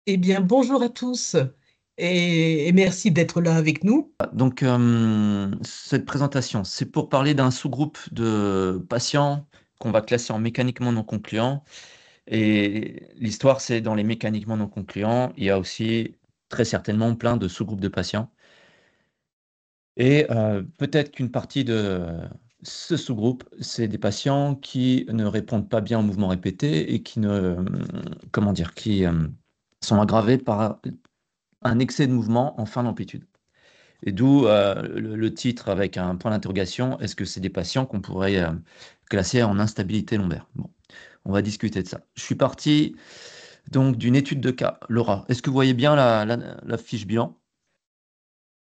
Eh bien, bonjour à tous et merci d'être là avec nous. Donc, cette présentation, c'est pour parler d'un sous-groupe de patients qu'on va classer en mécaniquement non concluants. Et l'histoire, c'est dans les mécaniquement non concluants, il y a aussi très certainement plein de sous-groupes de patients. Et peut-être qu'une partie de ce sous-groupe, c'est des patients qui ne répondent pas bien aux mouvements répétés et qui comment dire, qui sont aggravés par un excès de mouvement en fin d'amplitude. Et d'où le titre avec un point d'interrogation, est-ce que c'est des patients qu'on pourrait classer en instabilité lombaire? Bon, on va discuter de ça. Je suis parti donc d'une étude de cas. Laura, est-ce que vous voyez bien la fiche bilan?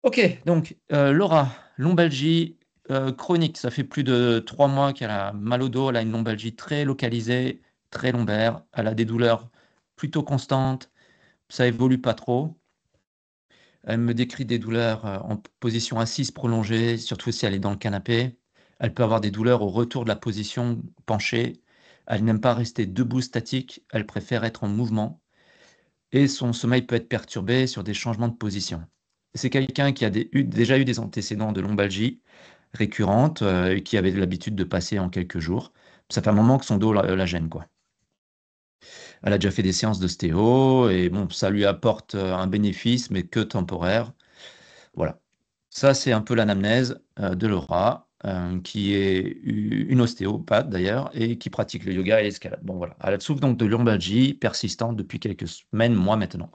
Ok, donc Laura, lombalgie chronique, ça fait plus de 3 mois qu'elle a mal au dos, elle a une lombalgie très localisée, très lombaire, elle a des douleurs plutôt constantes, ça évolue pas trop. Elle me décrit des douleurs en position assise prolongée, surtout si elle est dans le canapé. Elle peut avoir des douleurs au retour de la position penchée. Elle n'aime pas rester debout statique, elle préfère être en mouvement. Et son sommeil peut être perturbé sur des changements de position. C'est quelqu'un qui a déjà eu des antécédents de lombalgie récurrente et qui avait l'habitude de passer en quelques jours. Ça fait un moment que son dos la gêne, quoi. Elle a déjà fait des séances d'ostéo et bon, ça lui apporte un bénéfice, mais que temporaire. Voilà. Ça, c'est un peu l'anamnèse de Laura, qui est une ostéopathe d'ailleurs, et qui pratique le yoga et l'escalade. Bon, voilà. Elle souffre donc de lombalgie persistante depuis quelques semaines, mois maintenant.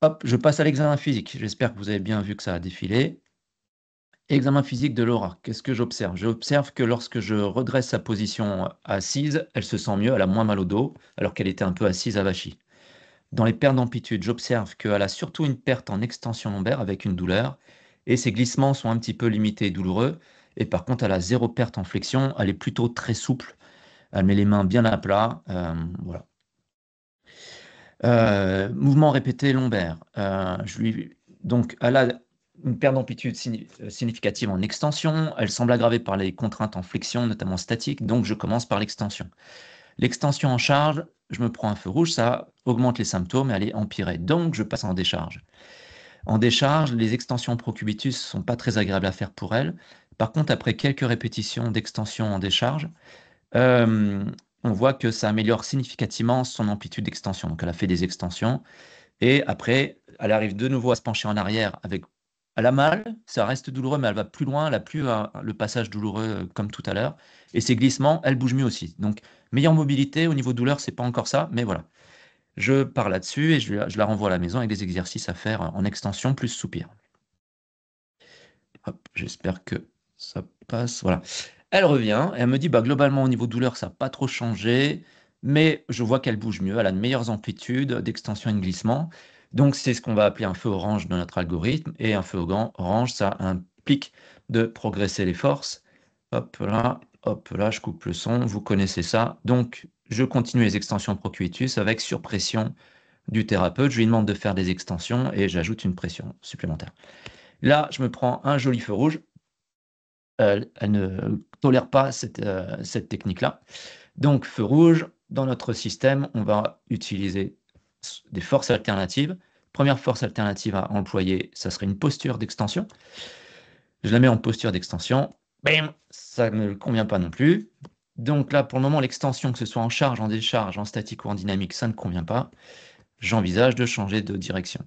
Hop, je passe à l'examen physique. J'espère que vous avez bien vu que ça a défilé. Examen physique de Laura. Qu'est-ce que j'observe? J'observe que lorsque je redresse sa position assise, elle se sent mieux, elle a moins mal au dos, alors qu'elle était un peu assise avachie. Dans les pertes d'amplitude, j'observe qu'elle a surtout une perte en extension lombaire avec une douleur, et ses glissements sont un petit peu limités et douloureux. Et par contre, elle a zéro perte en flexion, elle est plutôt très souple, elle met les mains bien à plat. Voilà. Mouvement répété lombaire. Donc, elle a une perte d'amplitude significative en extension, elle semble aggravée par les contraintes en flexion, notamment statique, donc je commence par l'extension. L'extension en charge, je me prends un feu rouge, ça augmente les symptômes et elle est empirée. Donc, je passe en décharge. En décharge, les extensions procubitus ne sont pas très agréables à faire pour elle. Par contre, après quelques répétitions d'extension en décharge, euh, on voit que ça améliore significativement son amplitude d'extension. Donc, elle a fait des extensions et après, elle arrive de nouveau à se pencher en arrière avec. Elle a mal, ça reste douloureux, mais elle va plus loin, elle n'a plus le passage douloureux comme tout à l'heure. Et ses glissements, elle bouge mieux aussi. Donc, meilleure mobilité au niveau douleur, c'est pas encore ça, mais voilà. Je pars là-dessus et je la renvoie à la maison avec des exercices à faire en extension plus soupir. Hop, j'espère que ça passe. Voilà. Elle revient et elle me dit, bah, globalement, au niveau douleur, ça n'a pas trop changé, mais je vois qu'elle bouge mieux. Elle a de meilleures amplitudes d'extension et de glissement. Donc, c'est ce qu'on va appeler un feu orange dans notre algorithme. Et un feu orange, ça implique de progresser les forces. Hop là, je coupe le son. Vous connaissez ça. Donc, je continue les extensions procubitus avec surpression du thérapeute. Je lui demande de faire des extensions et j'ajoute une pression supplémentaire. Là, je me prends un joli feu rouge. Elle ne tolère pas cette technique-là. Donc, feu rouge, dans notre système, on va utiliser des forces alternatives. Première force alternative à employer, ça serait une posture d'extension. Je la mets en posture d'extension. Bam, ça ne me convient pas non plus. Donc là, pour le moment, l'extension, que ce soit en charge, en décharge, en statique ou en dynamique, ça ne convient pas. J'envisage de changer de direction.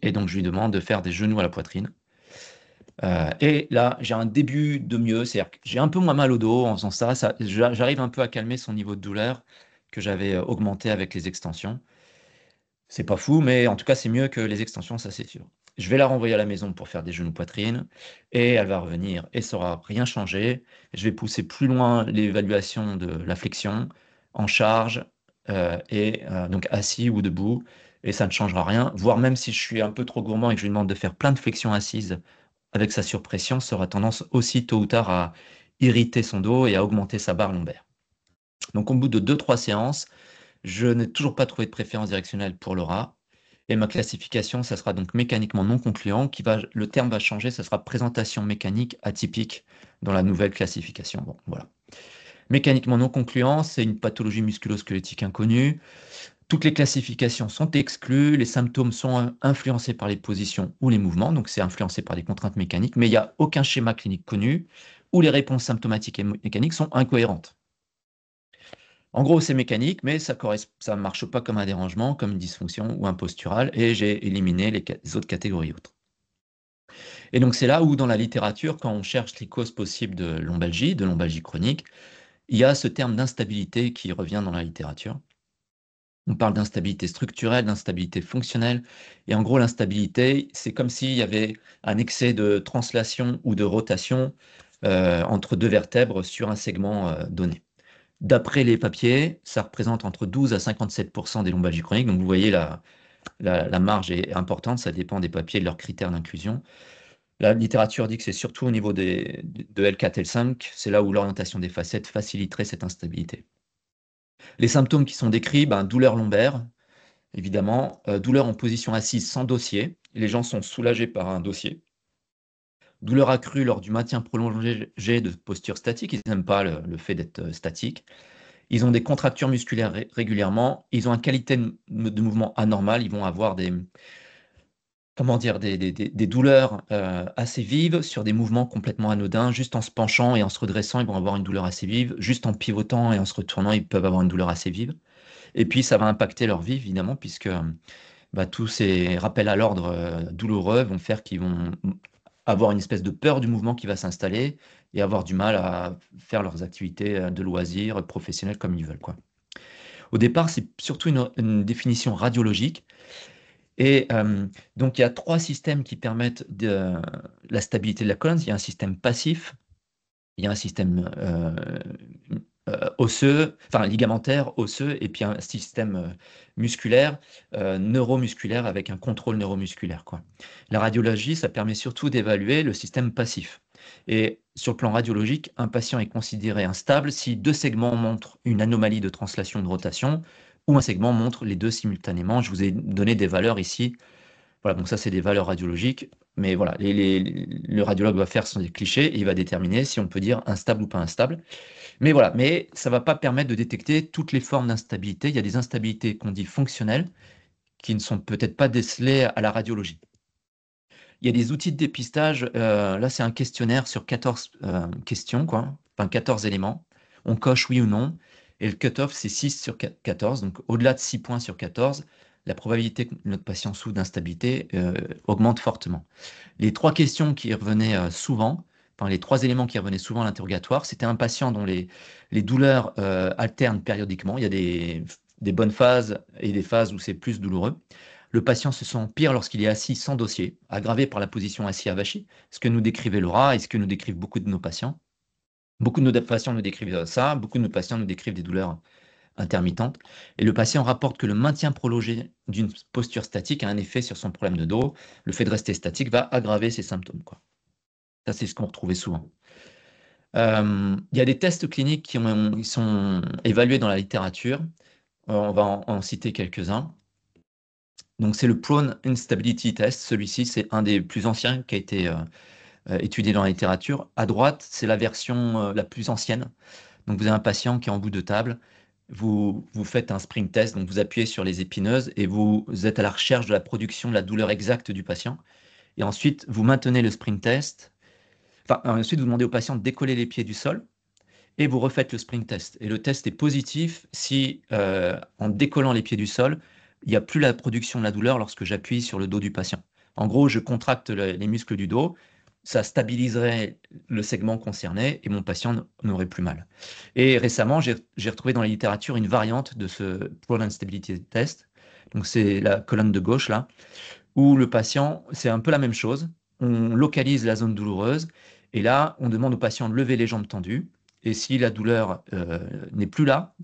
Et donc, je lui demande de faire des genoux à la poitrine. Et là, j'ai un début de mieux, c'est-à-dire que j'ai un peu moins mal au dos en faisant ça. J'arrive un peu à calmer son niveau de douleur que j'avais augmenté avec les extensions. C'est pas fou, mais en tout cas, c'est mieux que les extensions, ça c'est sûr. Je vais la renvoyer à la maison pour faire des genoux poitrine et elle va revenir et ça aura rien changé. Je vais pousser plus loin l'évaluation de la flexion en charge donc assis ou debout et ça ne changera rien. Voire même si je suis un peu trop gourmand et que je lui demande de faire plein de flexions assises avec sa surpression, ça aura tendance aussi tôt ou tard à irriter son dos et à augmenter sa barre lombaire. Donc au bout de 2-3 séances, je n'ai toujours pas trouvé de préférence directionnelle pour Laura. Et ma classification, ça sera donc mécaniquement non concluant, le terme va changer, ça sera présentation mécanique atypique dans la nouvelle classification. Bon, voilà. Mécaniquement non concluant, c'est une pathologie musculo-squelettique inconnue. Toutes les classifications sont exclues, les symptômes sont influencés par les positions ou les mouvements, donc c'est influencé par des contraintes mécaniques, mais il n'y a aucun schéma clinique connu où les réponses symptomatiques et mécaniques sont incohérentes. En gros, c'est mécanique, mais ça ne marche pas comme un dérangement, comme une dysfonction ou un postural, et j'ai éliminé les autres catégories autres. Et donc c'est là où, dans la littérature, quand on cherche les causes possibles de lombalgie chronique, il y a ce terme d'instabilité qui revient dans la littérature. On parle d'instabilité structurelle, d'instabilité fonctionnelle, et en gros, l'instabilité, c'est comme s'il y avait un excès de translation ou de rotation entre deux vertèbres sur un segment donné. D'après les papiers, ça représente entre 12 à 57% des lombalgies chroniques. Donc vous voyez, la marge est importante, ça dépend des papiers et de leurs critères d'inclusion. La littérature dit que c'est surtout au niveau de L4, L5, c'est là où l'orientation des facettes faciliterait cette instabilité. Les symptômes qui sont décrits, douleur lombaire, évidemment, douleur en position assise sans dossier. Les gens sont soulagés par un dossier. Douleur accrue lors du maintien prolongé de posture statique, ils n'aiment pas le fait d'être statique. Ils ont des contractures musculaires régulièrement, ils ont une qualité de mouvement anormale, ils vont avoir des douleurs assez vives sur des mouvements complètement anodins. Juste en se penchant et en se redressant, ils vont avoir une douleur assez vive. Juste en pivotant et en se retournant, ils peuvent avoir une douleur assez vive. Et puis, ça va impacter leur vie, évidemment, puisque tous ces rappels à l'ordre douloureux vont faire qu'ils vont avoir une espèce de peur du mouvement qui va s'installer et avoir du mal à faire leurs activités de loisirs professionnelles comme ils veulent, quoi. Au départ, c'est surtout une définition radiologique. Et donc, il y a trois systèmes qui permettent la stabilité de la colonne. Il y a un système passif, il y a un système osseux, enfin ligamentaire, osseux, et puis un système musculaire, neuromusculaire, avec un contrôle neuromusculaire, quoi. La radiologie, ça permet surtout d'évaluer le système passif. Et sur le plan radiologique, un patient est considéré instable si deux segments montrent une anomalie de translation de rotation ou un segment montre les deux simultanément. Je vous ai donné des valeurs ici. Voilà, donc ça, c'est des valeurs radiologiques. Mais voilà, le radiologue va faire son cliché et il va déterminer si on peut dire instable ou pas instable. Mais voilà, mais ça ne va pas permettre de détecter toutes les formes d'instabilité. Il y a des instabilités qu'on dit fonctionnelles qui ne sont peut-être pas décelées à la radiologie. Il y a des outils de dépistage. Là, c'est un questionnaire sur 14 questions, quoi. Enfin, 14 éléments. On coche oui ou non. Et le cut-off, c'est 6 sur 14. Donc, au-delà de 6 points sur 14, la probabilité que notre patient souffre d'instabilité augmente fortement. Les trois questions qui revenaient souvent, enfin les trois éléments qui revenaient souvent à l'interrogatoire, c'était un patient dont les douleurs alternent périodiquement. Il y a des bonnes phases et des phases où c'est plus douloureux. Le patient se sent pire lorsqu'il est assis sans dossier, aggravé par la position assis avachi, ce que nous décrivait Laura et ce que nous décrivent beaucoup de nos patients. Beaucoup de nos patients nous décrivent ça, beaucoup de nos patients nous décrivent des douleurs intermittente. Et le patient rapporte que le maintien prolongé d'une posture statique a un effet sur son problème de dos. Le fait de rester statique va aggraver ses symptômes, quoi. Ça, c'est ce qu'on retrouvait souvent. Il y a des tests cliniques qui sont évalués dans la littérature. On va en citer quelques-uns. Donc, c'est le Prone Instability Test. Celui-ci, c'est un des plus anciens qui a été étudié dans la littérature. À droite, c'est la version la plus ancienne. Donc, vous avez un patient qui est en bout de table. Vous faites un spring test, donc vous appuyez sur les épineuses et vous êtes à la recherche de la production de la douleur exacte du patient. Et ensuite, vous maintenez le spring test. Enfin, ensuite, vous demandez au patient de décoller les pieds du sol et vous refaites le spring test. Et le test est positif si, en décollant les pieds du sol, il n'y a plus la production de la douleur lorsque j'appuie sur le dos du patient. En gros, je contracte les muscles du dos, ça stabiliserait le segment concerné et mon patient n'aurait plus mal. Et récemment, j'ai retrouvé dans la littérature une variante de ce Prone Instability Test. Donc, c'est la colonne de gauche, là, où le patient, c'est un peu la même chose. On localise la zone douloureuse et là, on demande au patient de lever les jambes tendues. Et si la douleur n'est plus là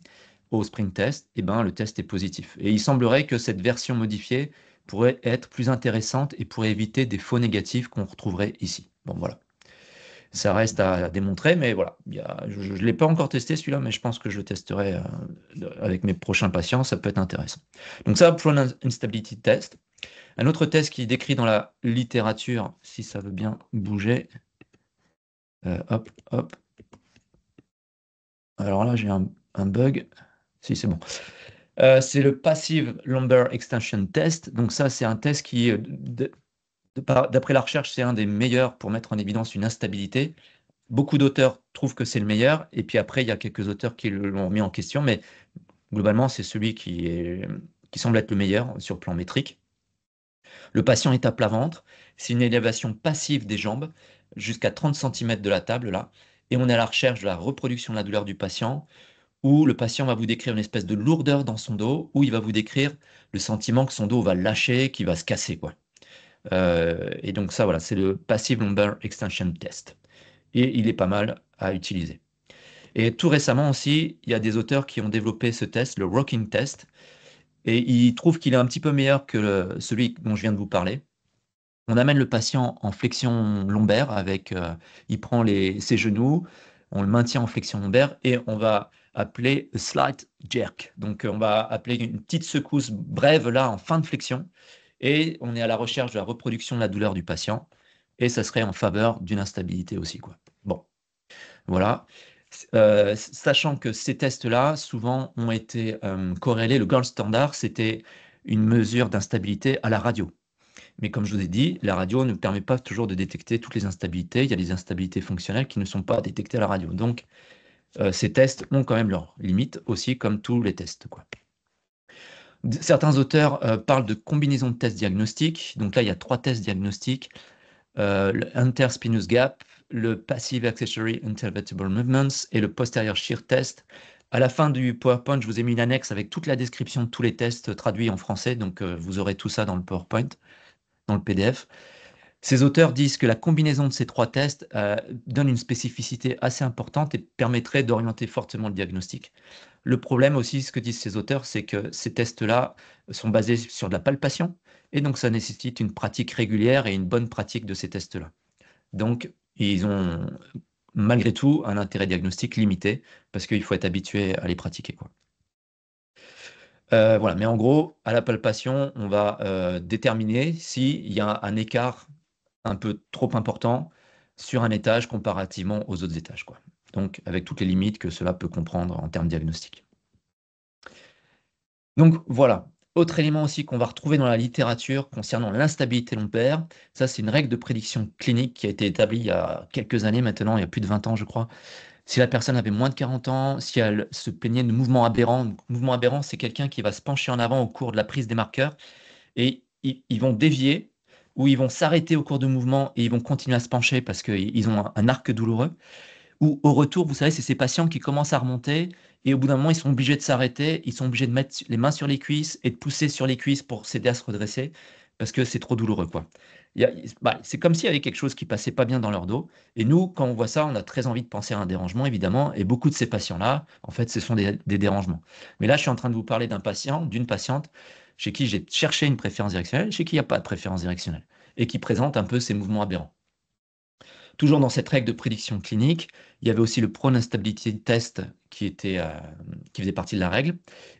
au spring test, eh ben, le test est positif. Et il semblerait que cette version modifiée pourrait être plus intéressante et pourrait éviter des faux négatifs qu'on retrouverait ici. Bon, voilà. Ça reste à démontrer, mais voilà. Je ne l'ai pas encore testé celui-là, mais je pense que je le testerai avec mes prochains patients. Ça peut être intéressant. Donc ça, Prone Instability Test. Un autre test qui est décrit dans la littérature, si ça veut bien bouger. Hop, hop. Alors là, j'ai un bug. Si, c'est bon. C'est le Passive Lumbar Extension Test. Donc ça, c'est un test qui, d'après la recherche, c'est un des meilleurs pour mettre en évidence une instabilité. Beaucoup d'auteurs trouvent que c'est le meilleur, et puis après, il y a quelques auteurs qui l'ont mis en question, mais globalement, c'est celui qui semble être le meilleur sur le plan métrique. Le patient est à plat ventre, c'est une élévation passive des jambes jusqu'à 30 cm de la table, là, et on est à la recherche de la reproduction de la douleur du patient, où le patient va vous décrire une espèce de lourdeur dans son dos, où il va vous décrire le sentiment que son dos va lâcher, qu'il va se casser, quoi. Et donc ça, voilà, c'est le Passive Lumbar Extension Test. Et il est pas mal à utiliser. Et tout récemment aussi, il y a des auteurs qui ont développé ce test, le Rocking Test, et ils trouvent qu'il est un petit peu meilleur que celui dont je viens de vous parler. On amène le patient en flexion lombaire avec, il prend ses genoux, on le maintient en flexion lombaire et on va appeler a slight jerk. Donc on va appeler une petite secousse brève là en fin de flexion et on est à la recherche de la reproduction de la douleur du patient et ça serait en faveur d'une instabilité aussi, quoi. Bon, voilà. Sachant que ces tests-là, souvent, ont été corrélés, le gold standard, c'était une mesure d'instabilité à la radio. Mais comme je vous ai dit, la radio ne permet pas toujours de détecter toutes les instabilités. Il y a des instabilités fonctionnelles qui ne sont pas détectées à la radio. Donc, ces tests ont quand même leurs limites aussi, comme tous les tests, quoi. Certains auteurs parlent de combinaison de tests diagnostiques. Donc là, il y a 3 tests diagnostiques. Le interspinous gap, le passive accessory intervertebral movements et le posterior shear test. À la fin du PowerPoint, je vous ai mis une annexe avec toute la description de tous les tests traduits en français. Donc, vous aurez tout ça dans le PowerPoint, dans le PDF. Ces auteurs disent que la combinaison de ces 3 tests donne une spécificité assez importante et permettrait d'orienter fortement le diagnostic. Le problème aussi, ce que disent ces auteurs, c'est que ces tests-là sont basés sur de la palpation, et donc ça nécessite une pratique régulière et une bonne pratique de ces tests-là. Donc, ils ont malgré tout un intérêt diagnostique limité, parce qu'il faut être habitué à les pratiquer, quoi. Voilà, mais en gros, à la palpation, on va déterminer s'il y a un écart un peu trop important sur un étage comparativement aux autres étages, quoi. Donc, avec toutes les limites que cela peut comprendre en termes diagnostiques. Donc voilà, autre élément aussi qu'on va retrouver dans la littérature concernant l'instabilité lombaire, ça c'est une règle de prédiction clinique qui a été établie il y a quelques années maintenant, il y a plus de 20 ans je crois. Si la personne avait moins de 40 ans, si elle se plaignait de mouvements aberrants, donc, mouvement aberrant c'est quelqu'un qui va se pencher en avant au cours de la prise des marqueurs et ils vont dévier ou ils vont s'arrêter au cours du mouvement et ils vont continuer à se pencher parce qu'ils ont un arc douloureux. Ou au retour, vous savez, c'est ces patients qui commencent à remonter et au bout d'un moment, ils sont obligés de s'arrêter, ils sont obligés de mettre les mains sur les cuisses et de pousser sur les cuisses pour s'aider à se redresser parce que c'est trop douloureux, quoi. C'est comme s'il y avait quelque chose qui passait pas bien dans leur dos. Et nous, quand on voit ça, on a très envie de penser à un dérangement, évidemment. Et beaucoup de ces patients-là, en fait, ce sont des dérangements. Mais là, je suis en train de vous parler d'un patient, d'une patiente, chez qui j'ai cherché une préférence directionnelle, chez qui il n'y a pas de préférence directionnelle, et qui présente un peu ces mouvements aberrants. Toujours dans cette règle de prédiction clinique, il y avait aussi le prone instability test qui faisait partie de la règle,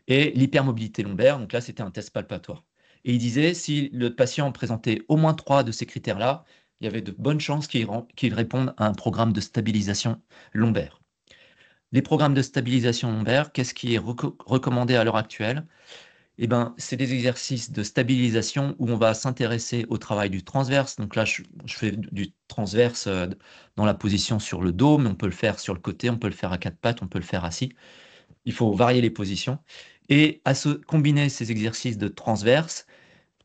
et l'hypermobilité lombaire, donc là c'était un test palpatoire. Et il disait, si le patient présentait au moins 3 de ces critères-là, il y avait de bonnes chances qu'il réponde à un programme de stabilisation lombaire. Les programmes de stabilisation lombaire, qu'est-ce qui est recommandé à l'heure actuelle? Eh ben, c'est des exercices de stabilisation où on va s'intéresser au travail du transverse. Donc là, je fais du transverse dans la position sur le dos, mais on peut le faire sur le côté, on peut le faire à 4 pattes, on peut le faire assis. Il faut varier les positions. Et à se combiner ces exercices de transverse,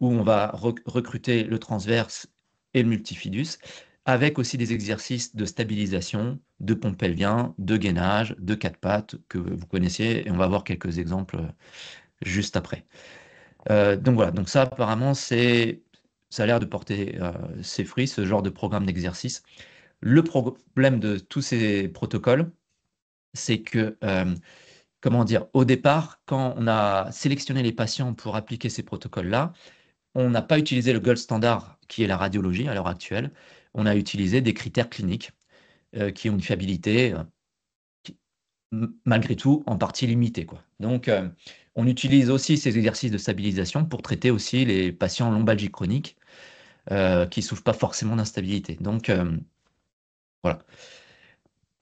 où on va recruter le transverse et le multifidus, avec aussi des exercices de stabilisation, de pompe pelvien, de gainage, de 4 pattes que vous connaissiez. Et on va voir quelques exemples juste après. Donc voilà, donc ça apparemment ça a l'air de porter ses fruits, ce genre de programme d'exercice. Le problème de tous ces protocoles, c'est que, comment dire, au départ, quand on a sélectionné les patients pour appliquer ces protocoles-là, on n'a pas utilisé le gold standard qui est la radiologie à l'heure actuelle. On a utilisé des critères cliniques qui ont une fiabilité malgré tout en partie limitée, quoi. Donc, on utilise aussi ces exercices de stabilisation pour traiter aussi les patients lombalgiques chroniques qui ne souffrent pas forcément d'instabilité. Donc, voilà.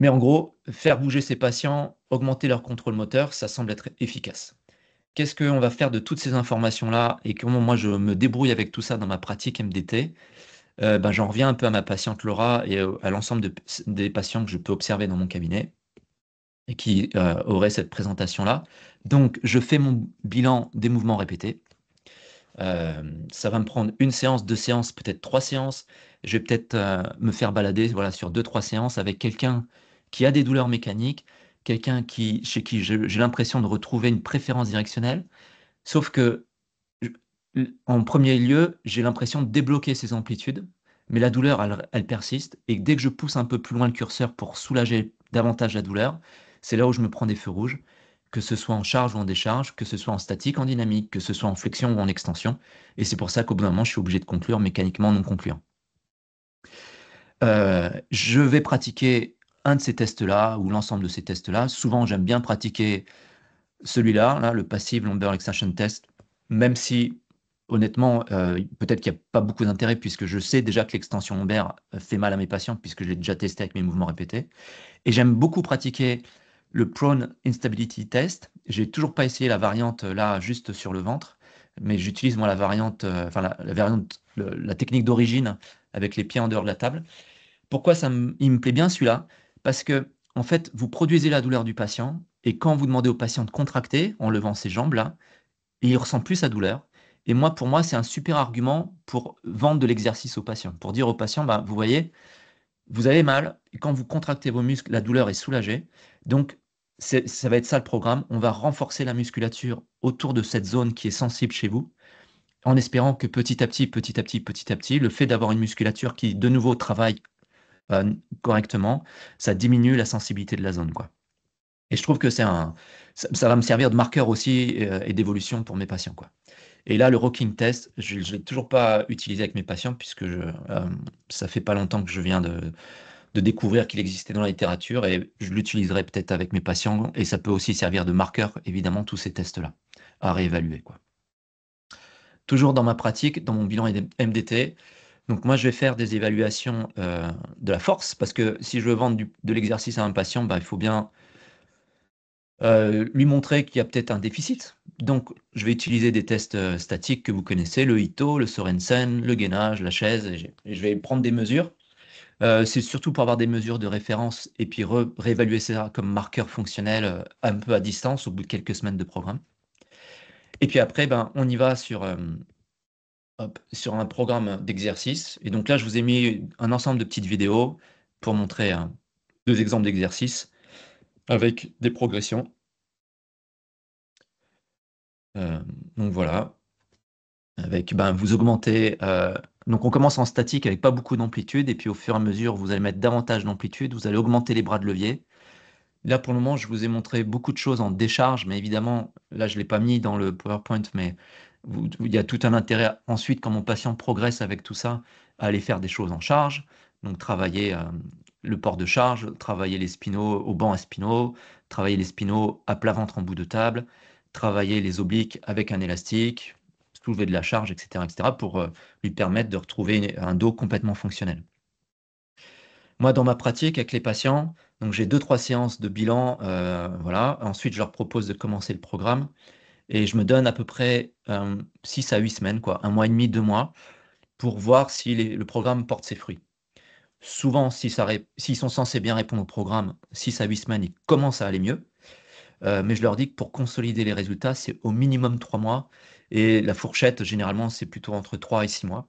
Mais en gros, faire bouger ces patients, augmenter leur contrôle moteur, ça semble être efficace. qu'est-ce qu'on va faire de toutes ces informations-là et comment moi je me débrouille avec tout ça dans ma pratique MDT? Ben, j'en reviens un peu à ma patiente Laura et à l'ensemble des patients que je peux observer dans mon cabinet et qui auraient cette présentation-là. Donc, je fais mon bilan des mouvements répétés. Ça va me prendre une séance, 2 séances, peut-être 3 séances. Je vais peut-être me faire balader voilà, sur 2-3 séances avec quelqu'un qui a des douleurs mécaniques, quelqu'un chez qui j'ai l'impression de retrouver une préférence directionnelle. Sauf que, en premier lieu, j'ai l'impression de débloquer ces amplitudes, mais la douleur, elle persiste. Et dès que je pousse un peu plus loin le curseur pour soulager davantage la douleur, c'est là où je me prends des feux rouges, que ce soit en charge ou en décharge, que ce soit en statique, en dynamique, que ce soit en flexion ou en extension. Et c'est pour ça qu'au bout d'un moment, je suis obligé de conclure mécaniquement non concluant. Je vais pratiquer un de ces tests-là ou l'ensemble de ces tests-là. Souvent, j'aime bien pratiquer celui-là, là, le Passive Lumbar Extension Test, même si, honnêtement, peut-être qu'il n'y a pas beaucoup d'intérêt puisque je sais déjà que l'extension lombaire fait mal à mes patients puisque je l'ai déjà testé avec mes mouvements répétés. Et j'aime beaucoup pratiquer le Prone Instability Test. J'ai toujours pas essayé la variante là, juste sur le ventre, mais j'utilise moi la variante, enfin la variante, la technique d'origine avec les pieds en dehors de la table. Pourquoi il me plaît bien celui-là? Parce que, en fait, vous produisez la douleur du patient, et quand vous demandez au patient de contracter en levant ses jambes là, il ressent plus sa douleur. Et moi, pour moi, c'est un super argument pour vendre de l'exercice au patient, pour dire au patient, bah, vous voyez, vous avez mal, et quand vous contractez vos muscles, la douleur est soulagée. Donc, ça va être ça le programme. On va renforcer la musculature autour de cette zone qui est sensible chez vous, en espérant que petit à petit, petit à petit, petit à petit, le fait d'avoir une musculature qui, de nouveau, travaille correctement, ça diminue la sensibilité de la zone, quoi. Et je trouve que ça va me servir de marqueur aussi et d'évolution pour mes patients, quoi. Et là, le rocking test, je ne l'ai toujours pas utilisé avec mes patients puisque ça fait pas longtemps que je viens de découvrir qu'il existait dans la littérature et je l'utiliserai peut-être avec mes patients et ça peut aussi servir de marqueur, évidemment, tous ces tests-là à réévaluer, quoi. Toujours dans ma pratique, dans mon bilan MDT, donc moi, je vais faire des évaluations de la force, parce que si je veux vendre de l'exercice à un patient, bah, il faut bien lui montrer qu'il y a peut-être un déficit. Donc, je vais utiliser des tests statiques que vous connaissez, le Ito, le Sorensen, le gainage, la chaise, et je vais prendre des mesures. C'est surtout pour avoir des mesures de référence et puis réévaluer ça comme marqueur fonctionnel un peu à distance au bout de quelques semaines de programme. Et puis après, ben, on y va sur un programme d'exercice. Et donc là, je vous ai mis un ensemble de petites vidéos pour montrer 2 exemples d'exercices avec des progressions. Donc voilà, avec ben, vous augmentez. Donc on commence en statique avec pas beaucoup d'amplitude, et puis au fur et à mesure, vous allez mettre davantage d'amplitude, vous allez augmenter les bras de levier. Là, pour le moment, je vous ai montré beaucoup de choses en décharge, mais évidemment, là, je ne l'ai pas mis dans le PowerPoint, mais il y a tout un intérêt ensuite, quand mon patient progresse avec tout ça, à aller faire des choses en charge. Donc, travailler le port de charge, travailler les spinaux au banc à spinaux, travailler les spinaux à plat ventre en bout de table, travailler les obliques avec un élastique, soulever de la charge, etc., pour lui permettre de retrouver un dos complètement fonctionnel. Moi, dans ma pratique avec les patients, donc j'ai 2-3 séances de bilan, voilà. Ensuite, je leur propose de commencer le programme et je me donne à peu près 6 à 8 semaines, quoi, 1 mois et demi, 2 mois, pour voir si le programme porte ses fruits. Souvent, s'ils sont censés bien répondre au programme, 6 à 8 semaines, ils commencent à aller mieux. Mais je leur dis que pour consolider les résultats, c'est au minimum 3 mois et la fourchette, généralement, c'est plutôt entre 3 et 6 mois.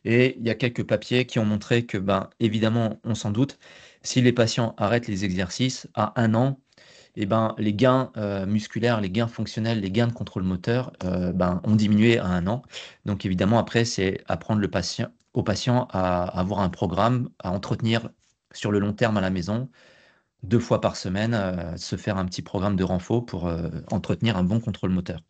Et il y a quelques papiers qui ont montré que, ben, évidemment, on s'en doute, si les patients arrêtent les exercices à 1 an, et ben, les gains musculaires, les gains fonctionnels, les gains de contrôle moteur ben, ont diminué à 1 an. Donc évidemment, après, c'est apprendre au patient à avoir un programme, à entretenir sur le long terme à la maison, 2 fois par semaine, se faire un petit programme de renfort pour entretenir un bon contrôle moteur.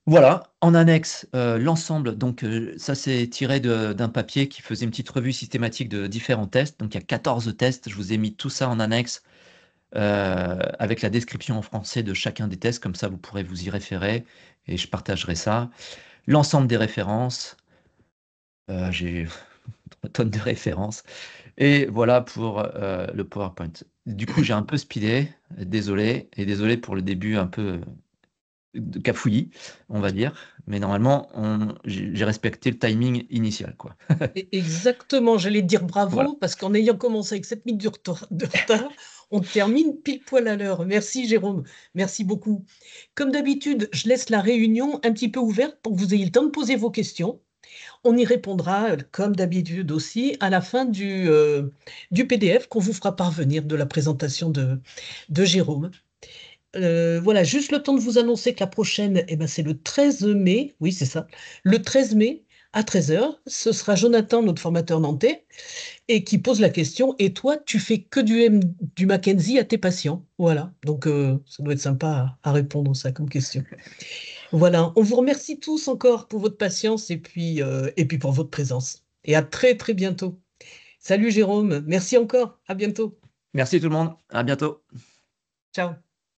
Voilà, en annexe, l'ensemble, donc ça c'est tiré d'un papier qui faisait une petite revue systématique de différents tests. Donc il y a 14 tests, je vous ai mis tout ça en annexe avec la description en français de chacun des tests, comme ça vous pourrez vous y référer et je partagerai ça. L'ensemble des références, j'ai 3 tonnes de références et voilà pour le PowerPoint. Du coup, j'ai un peu speedé, désolé, et désolé pour le début un peu de cafouillis, on va dire. Mais normalement, j'ai respecté le timing initial, quoi. Exactement, j'allais te dire Voilà. bravo, parce qu'en ayant commencé avec 7 minutes de retard, on termine pile poil à l'heure. Merci Jérôme, merci beaucoup. Comme d'habitude, je laisse la réunion un petit peu ouverte pour que vous ayez le temps de poser vos questions. On y répondra, comme d'habitude aussi, à la fin du PDF qu'on vous fera parvenir de la présentation de Jérôme. Voilà, juste le temps de vous annoncer que la prochaine, eh ben, c'est le 13 mai, oui, c'est ça, le 13 mai à 13 heures. Ce sera Jonathan, notre formateur nantais, et qui pose la question, et toi, tu fais que du Mackenzie à tes patients? Voilà, donc ça doit être sympa à répondre à ça comme question. Voilà, on vous remercie tous encore pour votre patience et puis pour votre présence. Et à très très bientôt. Salut Jérôme, merci encore, à bientôt. Merci tout le monde. À bientôt. Ciao.